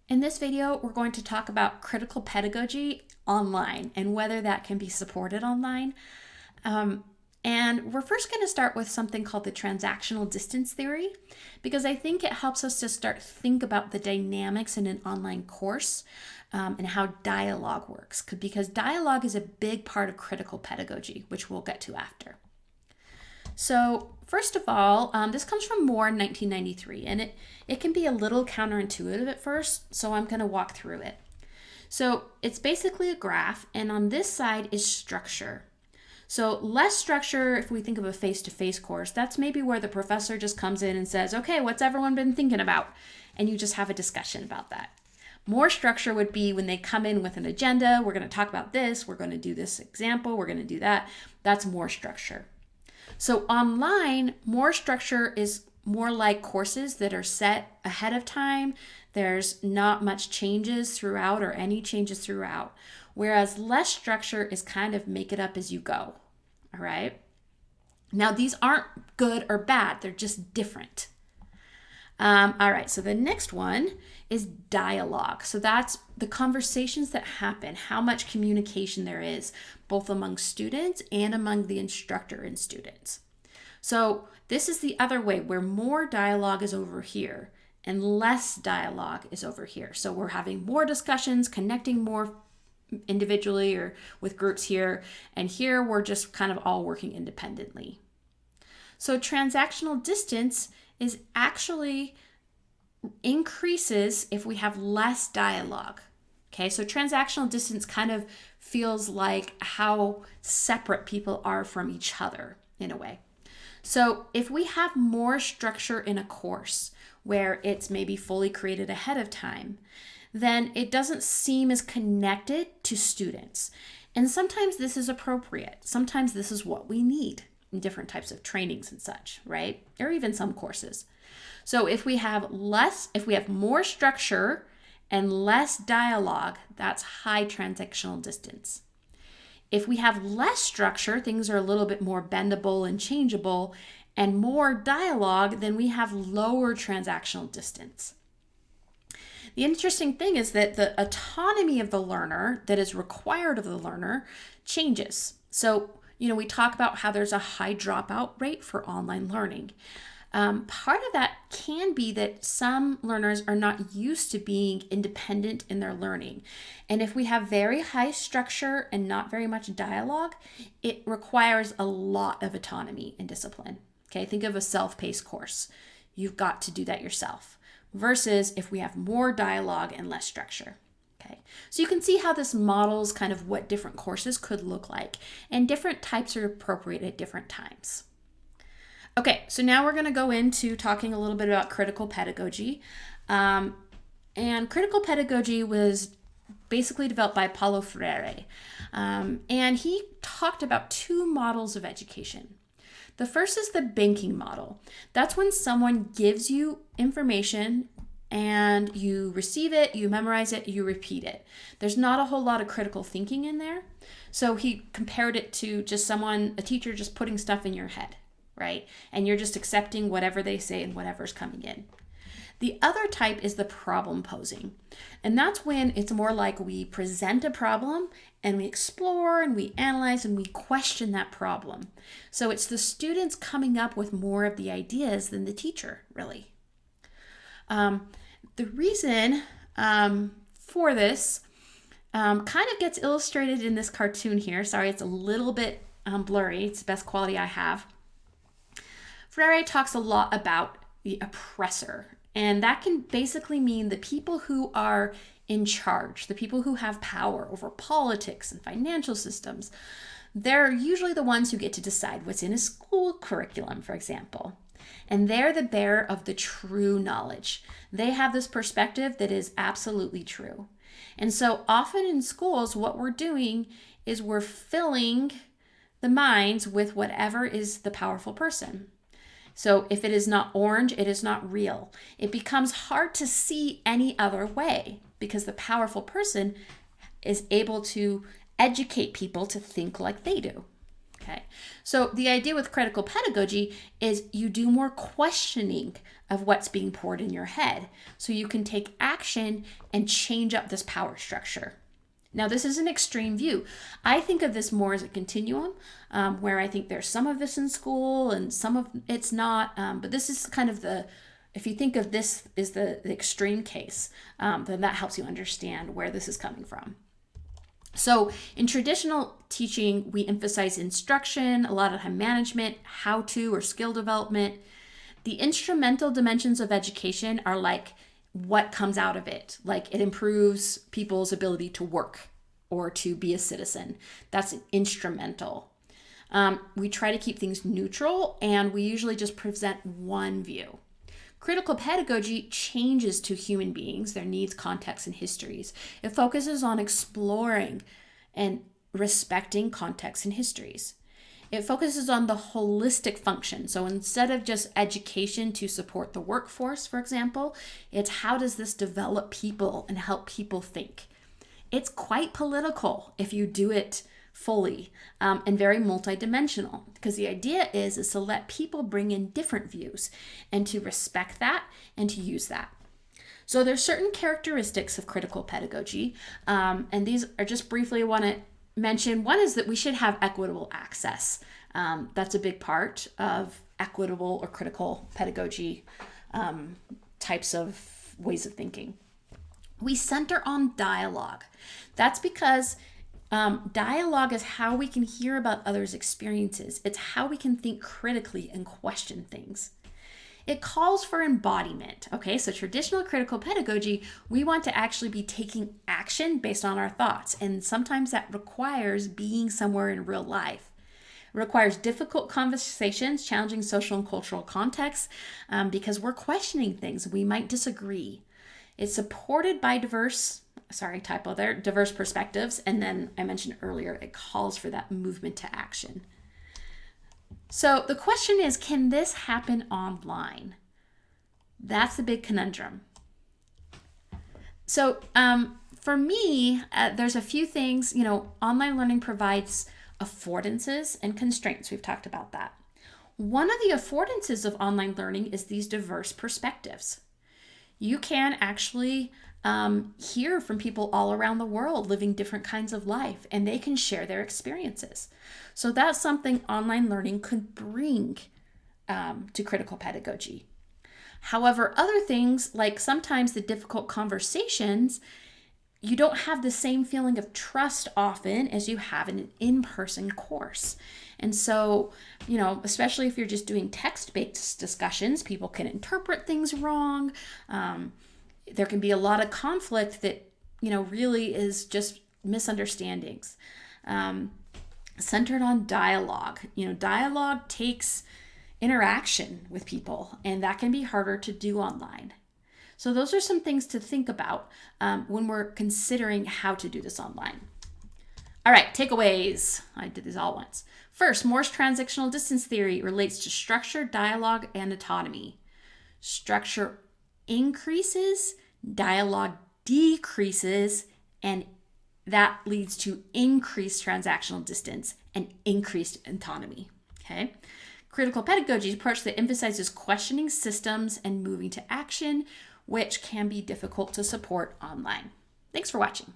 In this video, we're going to talk about critical pedagogy online and whether that can be supported online. And we're first going to start with something called the transactional distance theory, because I think it helps us to start think about the dynamics in an online course and how dialogue works, because dialogue is a big part of critical pedagogy, which we'll get to after. So first of all, this comes from Moore in 1993, and it can be a little counterintuitive at first, so I'm going to walk through it. So it's basically a graph, and on this side is structure. So less structure, if we think of a face-to-face course, that's maybe where the professor just comes in and says, okay, what's everyone been thinking about? And you just have a discussion about that. More structure would be when they come in with an agenda, we're going to talk about this, we're going to do this example, we're going to do that. That's more structure. So online, more structure is more like courses that are set ahead of time. There's not much changes throughout or any changes throughout. Whereas less structure is kind of make it up as you go. All right. Now, these aren't good or bad. They're just different. All right. So the next one is dialogue. So that's the conversations that happen, how much communication there is, both among students and among the instructor and students. So this is the other way, where more dialogue is over here and less dialogue is over here. So we're having more discussions, connecting more individually or with groups here, and here we're just kind of all working independently. So transactional distance is actually increases if we have less dialogue. Okay, so transactional distance kind of feels like how separate people are from each other in a way. So if we have more structure in a course where it's maybe fully created ahead of time, then it doesn't seem as connected to students. And sometimes this is appropriate. Sometimes this is what we need in different types of trainings and such, right? Or even some courses. So if we have more structure and less dialogue, that's high transactional distance. If we have less structure, things are a little bit more bendable and changeable, and more dialogue, then we have lower transactional distance. The interesting thing is that the autonomy of the learner that is required of the learner changes. So, we talk about how there's a high dropout rate for online learning. Part of that can be that some learners are not used to being independent in their learning. And if we have very high structure and not very much dialogue, it requires a lot of autonomy and discipline. Okay, think of a self-paced course. You've got to do that yourself. Versus if we have more dialogue and less structure. Okay, so you can see how this models kind of what different courses could look like, and different types are appropriate at different times. Okay, so now we're going to go into talking a little bit about critical pedagogy. And critical pedagogy was basically developed by Paulo Freire. And he talked about two models of education. The first is the banking model. That's when someone gives you information and you receive it, you memorize it, you repeat it. There's not a whole lot of critical thinking in there. So he compared it to just a teacher just putting stuff in your head, right? And you're just accepting whatever they say and whatever's coming in. The other type is the problem posing. And that's when it's more like we present a problem and we explore and we analyze and we question that problem. So it's the students coming up with more of the ideas than the teacher, really. The reason for this kind of gets illustrated in this cartoon here. Sorry, it's a little bit blurry. It's the best quality I have. Freire talks a lot about the oppressor. And that can basically mean the people who are in charge, the people who have power over politics and financial systems. They're usually the ones who get to decide what's in a school curriculum, for example. And they're the bearer of the true knowledge. They have this perspective that is absolutely true. And so often in schools, what we're doing is we're filling the minds with whatever is the powerful person. So if it is not orange, it is not real. It becomes hard to see any other way because the powerful person is able to educate people to think like they do. Okay, so the idea with critical pedagogy is you do more questioning of what's being poured in your head so you can take action and change up this power structure. Now, this is an extreme view. I think of this more as a continuum, where I think there's some of this in school and some of it's not, but this is kind of if you think of this as the extreme case, then that helps you understand where this is coming from. So in traditional teaching, we emphasize instruction, a lot of time management, how-to or skill development. The instrumental dimensions of education are like what comes out of it. Like it improves people's ability to work or to be a citizen. That's instrumental. We try to keep things neutral, and we usually just present one view. Critical pedagogy changes to human beings, their needs, contexts, and histories. It focuses on exploring and respecting contexts and histories. It focuses on the holistic function. So instead of just education to support the workforce, for example, it's how does this develop people and help people think? It's quite political if you do it fully, and very multidimensional, because the idea is to let people bring in different views and to respect that and to use that. So there's certain characteristics of critical pedagogy, and these are just briefly I want to mention. One is that we should have equitable access. That's a big part of equitable or critical pedagogy types of ways of thinking. We center on dialogue. That's because dialogue is how we can hear about others' experiences. It's how we can think critically and question things. It calls for embodiment. Okay, so traditional critical pedagogy, we want to actually be taking action based on our thoughts. And sometimes that requires being somewhere in real life. It requires difficult conversations, challenging social and cultural contexts, because we're questioning things. We might disagree. It's supported by diverse perspectives. And then I mentioned earlier, it calls for that movement to action. So the question is, can this happen online? That's the big conundrum. So for me, there's a few things. Online learning provides affordances and constraints. We've talked about that. One of the affordances of online learning is these diverse perspectives. You can actually hear from people all around the world living different kinds of life, and they can share their experiences. So that's something online learning could bring to critical pedagogy. However, other things, like sometimes the difficult conversations, you don't have the same feeling of trust often as you have in an in-person course. And so, especially if you're just doing text-based discussions, people can interpret things wrong. There can be a lot of conflict that, really is just misunderstandings. Centered on dialogue. Dialogue takes interaction with people, and that can be harder to do online. So those are some things to think about when we're considering how to do this online. All right, takeaways. I did these all once. First, Moore's transactional distance theory relates to structure, dialogue, and autonomy. Structure increases, dialogue decreases, and that leads to increased transactional distance and increased autonomy. Okay. Critical pedagogy approach that emphasizes questioning systems and moving to action, which can be difficult to support online. Thanks for watching.